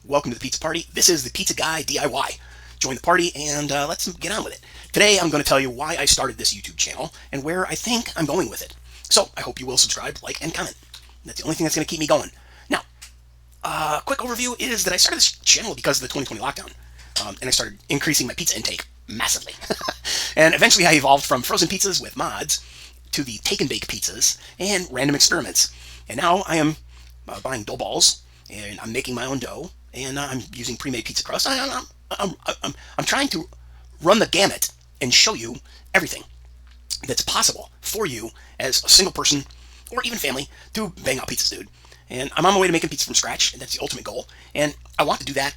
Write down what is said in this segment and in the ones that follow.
Welcome to the Pizza Party. This is the Pizza Guy DIY. Join the party and let's get on with it. Today I'm going to tell you why I started this YouTube channel and where I think I'm going with it. So I hope you will subscribe, like, and comment. That's the only thing that's going to keep me going. Now, a quick overview is that I started this channel because of the 2020 lockdown. And I started increasing my pizza intake massively. And eventually I evolved from frozen pizzas with mods to the take and bake pizzas and random experiments. And now I am buying dough balls, and I'm making my own dough, and I'm using pre-made pizza crust. I'm trying to run the gamut and show you everything that's possible for you as a single person or even family to bang out pizzas, dude. And I'm on my way to making pizza from scratch, and that's the ultimate goal. And I want to do that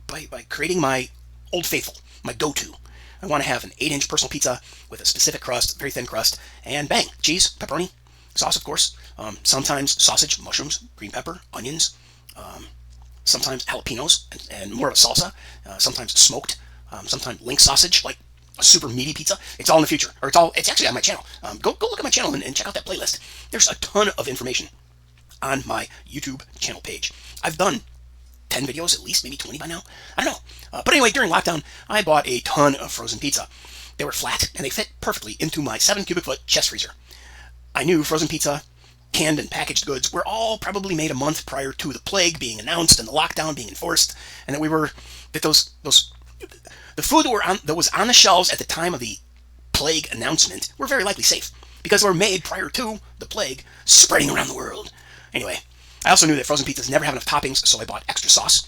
by creating my Old Faithful, my go-to. I want to have an 8-inch personal pizza with a specific crust, very thin crust, and bang, cheese, pepperoni, sauce, of course. Sometimes sausage, mushrooms, green pepper, onions. Sometimes jalapenos and more of a salsa. Sometimes smoked. Sometimes link sausage, like a super meaty pizza. It's all in the future, or it's actually on my channel. Go look at my channel and check out that playlist. There's a ton of information on my YouTube channel page. I've done 10 videos at least, maybe 20 by now. I don't know. But anyway, during lockdown, I bought a ton of frozen pizza. They were flat, and they fit perfectly into my 7 cubic foot chest freezer. I knew frozen pizza, canned and packaged goods were all probably made a month prior to the plague being announced and the lockdown being enforced, and that the food that was on the shelves at the time of the plague announcement were very likely safe because they were made prior to the plague spreading around the world. Anyway, I also knew that frozen pizzas never have enough toppings, so I bought extra sauce,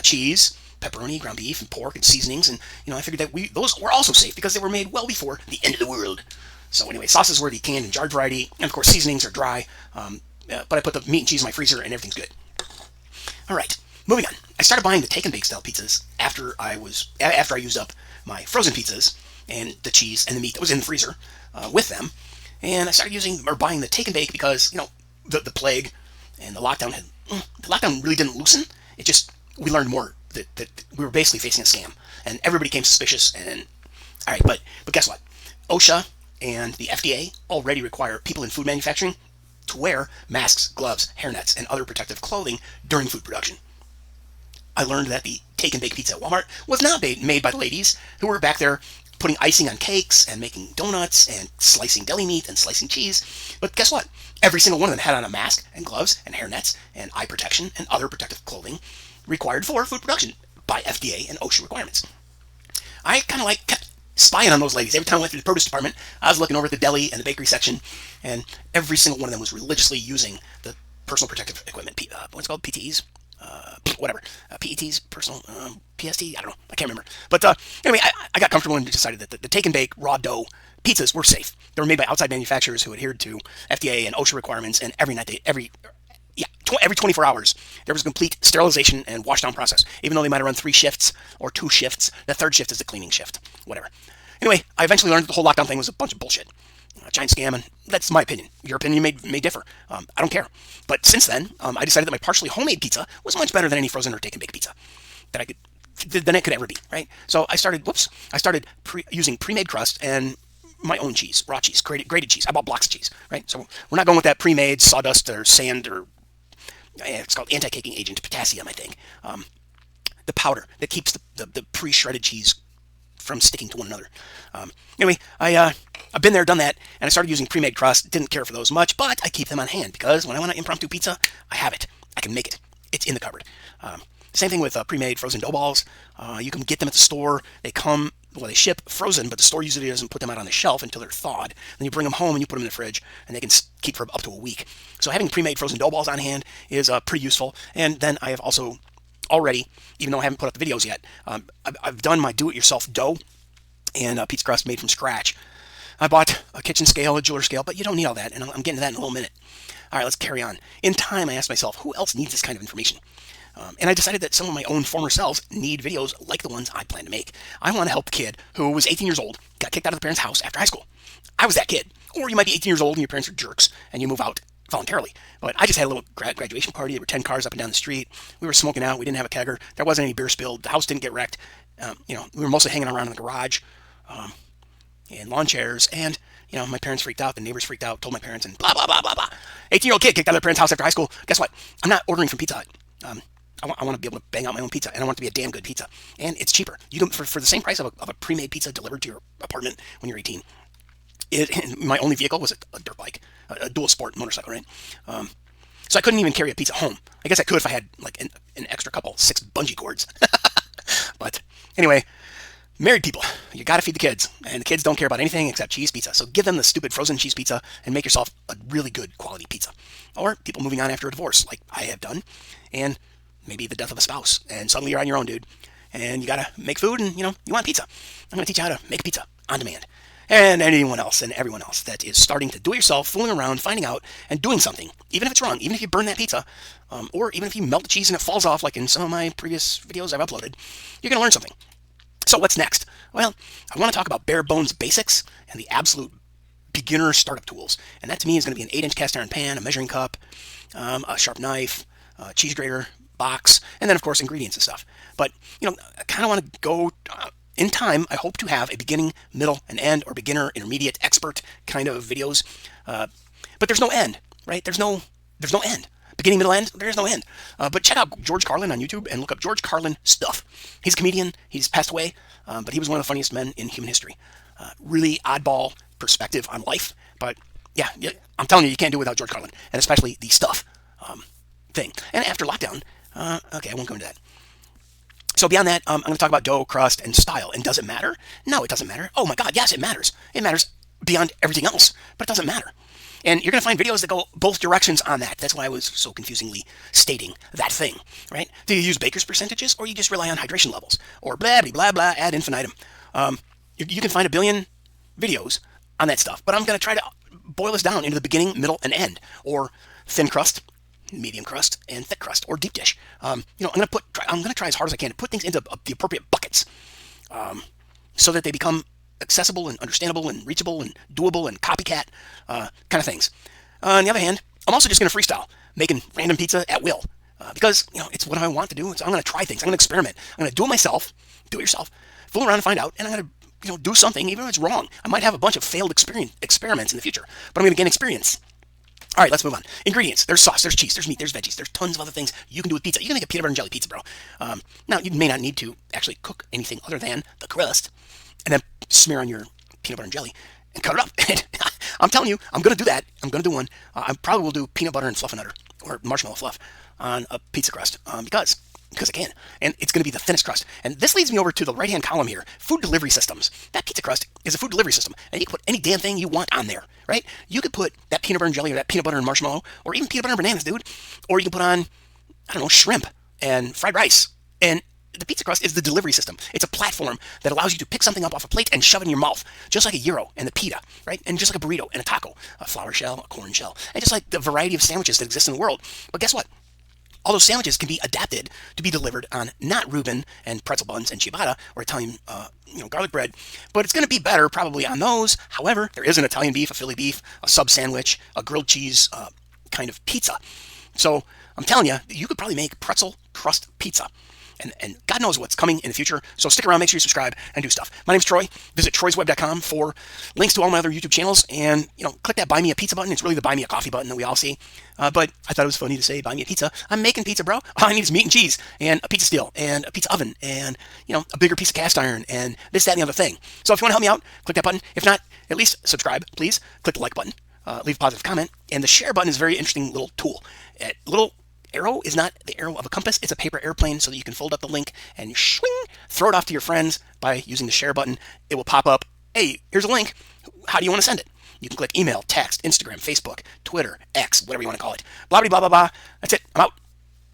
cheese, pepperoni, ground beef, and pork, and seasonings, and I figured that those were also safe because they were made well before the end of the world. So anyway, sauces were the canned and jarred variety, and of course seasonings are dry, but I put the meat and cheese in my freezer, and everything's good. All right, moving on. I started buying the take and bake style pizzas after I used up my frozen pizzas and the cheese and the meat that was in the freezer with them, and I started buying the take and bake because the plague and the lockdown really didn't loosen. We learned more that we were basically facing a scam, and everybody became suspicious. And all right, but guess what? OSHA and the FDA already require people in food manufacturing to wear masks, gloves, hairnets, and other protective clothing during food production. I learned that the take and bake pizza at Walmart was not made by the ladies who were back there putting icing on cakes and making donuts and slicing deli meat and slicing cheese. But guess what? Every single one of them had on a mask and gloves and hairnets and eye protection and other protective clothing required for food production by FDA and OSHA requirements. I kind of kept spying on those ladies. Every time I went through the produce department, I was looking over at the deli and the bakery section, and every single one of them was religiously using the personal protective equipment. What's it called? PTEs? Whatever. PETs? Personal? PST? I don't know. I can't remember. But anyway, I got comfortable and decided that the take and bake raw dough pizzas were safe. They were made by outside manufacturers who adhered to FDA and OSHA requirements, and every 24 hours, there was a complete sterilization and wash down process. Even though they might have run 3 shifts or 2 shifts, the third shift is the cleaning shift. Whatever. Anyway, I eventually learned that the whole lockdown thing was a bunch of bullshit. A giant scam, and that's my opinion. Your opinion may differ. I don't care. But since then, I decided that my partially homemade pizza was much better than any frozen or take and bake pizza than it could ever be, right? So I started using pre-made crust and my own cheese, raw cheese, grated cheese. I bought blocks of cheese, right? So we're not going with that pre-made sawdust or sand or it's called anti-caking agent, potassium, I think. The powder that keeps the pre-shredded cheese from sticking to one another. Anyway, I've been there, done that, and I started using pre-made crust. Didn't care for those much, but I keep them on hand because when I want an impromptu pizza, I have it. I can make it. It's in the cupboard. Same thing with pre-made frozen dough balls. You can get them at the store. They ship frozen, but the store usually doesn't put them out on the shelf until they're thawed. Then you bring them home and you put them in the fridge, and they can keep for up to a week. So having pre-made frozen dough balls on hand is pretty useful. And then I have also already, even though I haven't put up the videos yet, I've done my do-it-yourself dough and pizza crust made from scratch. I bought a kitchen scale, a jeweler scale, but you don't need all that, and I'm getting to that in a little minute. All right, let's carry on. In time, I asked myself, who else needs this kind of information? And I decided that some of my own former selves need videos like the ones I plan to make. I want to help the kid who was 18 years old, got kicked out of the parents' house after high school. I was that kid. Or you might be 18 years old and your parents are jerks, and you move out voluntarily. But I just had a little graduation party. There were 10 cars up and down the street. We were smoking out. We didn't have a kegger. There wasn't any beer spilled. The house didn't get wrecked. We were mostly hanging around in the garage and lawn chairs. And, my parents freaked out. The neighbors freaked out, told my parents, and blah, blah, blah, blah, blah. 18-year-old kid kicked out of their parents' house after high school. Guess what? I'm not ordering from Pizza Hut. I want to be able to bang out my own pizza, and I want it to be a damn good pizza. And it's cheaper. You can for the same price of a pre-made pizza delivered to your apartment when you're 18. My only vehicle was a dirt bike, a dual sport motorcycle, right? So I couldn't even carry a pizza home. I guess I could if I had like an extra couple, 6 bungee cords. But anyway, married people, you gotta feed the kids, and the kids don't care about anything except cheese pizza. So give them the stupid frozen cheese pizza and make yourself a really good quality pizza. Or people moving on after a divorce, like I have done, and maybe the death of a spouse, and suddenly you're on your own, dude, and you gotta make food, and you want pizza. I'm gonna teach you how to make pizza on demand. And anyone else and everyone else that is starting to do it yourself, fooling around, finding out, and doing something, even if it's wrong, even if you burn that pizza, or even if you melt the cheese and it falls off, like in some of my previous videos I've uploaded, you're gonna learn something. So what's next? Well, I want to talk about bare bones basics and the absolute beginner startup tools. And that to me is going to be an 8-inch cast iron pan, a measuring cup, a sharp knife, a cheese grater, box, and then of course ingredients and stuff. But I kind of want to go in time. I hope to have a beginning, middle, and end, or beginner, intermediate, expert kind of videos. But there's no end, right? There's no end. Beginning, middle, end, there's no end. But check out George Carlin on YouTube and look up George Carlin stuff. He's a comedian. He's passed away, but he was one of the funniest men in human history. Really oddball perspective on life. But yeah, I'm telling you, you can't do it without George Carlin, and especially the stuff thing. And after lockdown, okay, I won't go into that. So beyond that, I'm going to talk about dough, crust, and style. And does it matter? No, it doesn't matter. Oh my God, yes, it matters. It matters beyond everything else, but it doesn't matter. And you're going to find videos that go both directions on that. That's why I was so confusingly stating that thing, right? Do you use baker's percentages, or you just rely on hydration levels? Or blah, blah, blah, blah, ad infinitum. You can find a billion videos on that stuff, but I'm going to try to boil this down into the beginning, middle, and end, or thin crust, medium crust, and thick crust, or deep dish. I'm going to try as hard as I can to put things into the appropriate buckets, so that they become accessible and understandable and reachable and doable and copycat kind of things. On the other hand, I'm also just going to freestyle, making random pizza at will, because it's what I want to do. I'm going to try things. I'm going to experiment. I'm going to do it myself, do it yourself, fool around and find out, and I'm going to do something even if it's wrong. I might have a bunch of failed experiments in the future, but I'm going to gain experience. All right, let's move on. Ingredients. There's sauce, there's cheese, there's meat, there's veggies, there's tons of other things you can do with pizza. You can make a peanut butter and jelly pizza, bro. Now, you may not need to actually cook anything other than the crust, and then smear on your peanut butter and jelly and cut it up. I'm telling you, I'm going to do that. I'm going to do one. I probably will do peanut butter and fluffernutter, or marshmallow fluff, on a pizza crust, because I can. And it's going to be the thinnest crust. And this leads me over to the right-hand column here, food delivery systems. That pizza crust is a food delivery system, and you can put any damn thing you want on there, right? You could put that peanut butter and jelly, or that peanut butter and marshmallow, or even peanut butter and bananas, dude. Or you can put on, I don't know, shrimp and fried rice. And the pizza crust is the delivery system. It's a platform that allows you to pick something up off a plate and shove it in your mouth, just like a gyro and the pita, right? And just like a burrito and a taco, a flour shell, a corn shell, and just like the variety of sandwiches that exist in the world. But guess what? All those sandwiches can be adapted to be delivered on not Reuben and pretzel buns and ciabatta or Italian, garlic bread, but it's going to be better probably on those. However, there is an Italian beef, a Philly beef, a sub sandwich, a grilled cheese kind of pizza. So I'm telling you, you could probably make pretzel crust pizza. And God knows what's coming in the future. So stick around, make sure you subscribe, and do stuff. My name's Troy. Visit troysweb.com for links to all my other YouTube channels. And, click that Buy Me a Pizza button. It's really the Buy Me a Coffee button that we all see. But I thought it was funny to say, buy me a pizza. I'm making pizza, bro. All I need is meat and cheese, and a pizza steel, and a pizza oven, and, a bigger piece of cast iron, and this, that, and the other thing. So if you want to help me out, click that button. If not, at least subscribe, please. Click the like button. Leave a positive comment. And the share button is a very interesting little tool. Little arrow is not the arrow of a compass. It's a paper airplane, so that you can fold up the link and swing, throw it off to your friends by using the share button. It will pop up. Hey, here's a link. How do you want to send it? You can click email, text, Instagram, Facebook, Twitter, X, whatever you want to call it. Blah, blah, blah, blah, blah. That's it. I'm out.